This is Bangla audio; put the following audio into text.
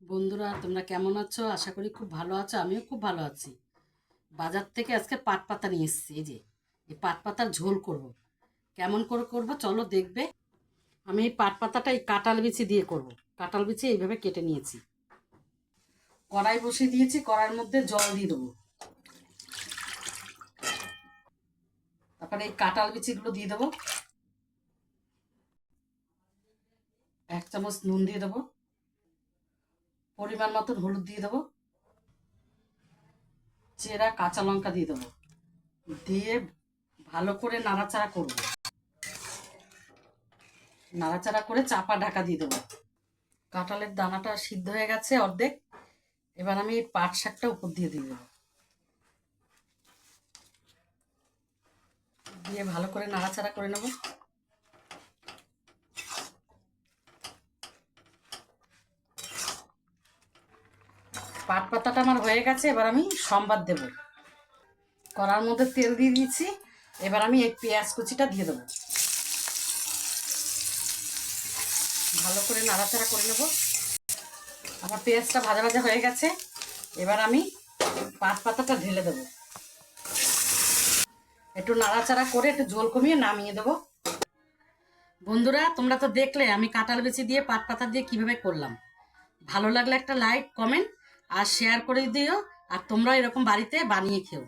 বন্ধুরা, তোমরা কেমন আছো? আশা করি খুব ভালো আছো। আমিও খুব ভালো আছি। বাজার থেকে আজকে পাট পাতা নিয়ে এসেছি। এই পাট পাতার ঝোল করব। কেমন করে করব চলো দেখবে। আমি এই পাট পাতাটা এই কাঁঠাল বিচি দিয়ে করব। কাঁঠাল বিচি এইভাবে কেটে নিয়েছি। কড়াই বসিয়ে দিয়েছি, কড়াইয়ের মধ্যে জল দিয়ে দেবো। তারপরে এই কাঁঠাল বিচিগুলো দিয়ে দেবো। 1 চামচ নুন দিয়ে দেবো। পরিমাণ মতন হলুদ দিয়ে দেবো। চেরা কাঁচা লঙ্কা দিয়ে দেবো। দিয়ে ভালো করে নাড়াচাড়া করব। নাড়াচাড়া করে চাপা ঢাকা দিয়ে দেবো। কাঁঠালের দানাটা সিদ্ধ হয়ে গেছে অর্ধেক। এবার আমি এই পাট শাকটা উপর দিয়ে দিয়ে দেবো। দিয়ে ভালো করে নাড়াচাড়া করে নেব। পাট পাতাটা আমার হয়ে গেছে। এবার আমি সম্বাদ দেব। কড়ার মধ্যে তেল দিয়ে দিয়েছি। এবার আমি এই পেঁয়াজ কুচিটা দিয়ে দেবো। ভালো করে নাড়াচাড়া করে নেব। আমার পেঁয়াজটা ভাজা ভাজা হয়ে গেছে। এবার আমি পাট পাতাটা ঢেলে দেবো। একটু নাড়াচাড়া করে একটু ঝোল কমিয়ে নামিয়ে দেবো। বন্ধুরা, তোমরা তো দেখলে আমি কাঁঠাল বিচি দিয়ে পাট পাতা দিয়ে কিভাবে করলাম। ভালো লাগলে একটা লাইক, কমেন্ট আর শেয়ার করে দিও। আর তোমরা এরকম বাড়িতে বানিয়ে খেও।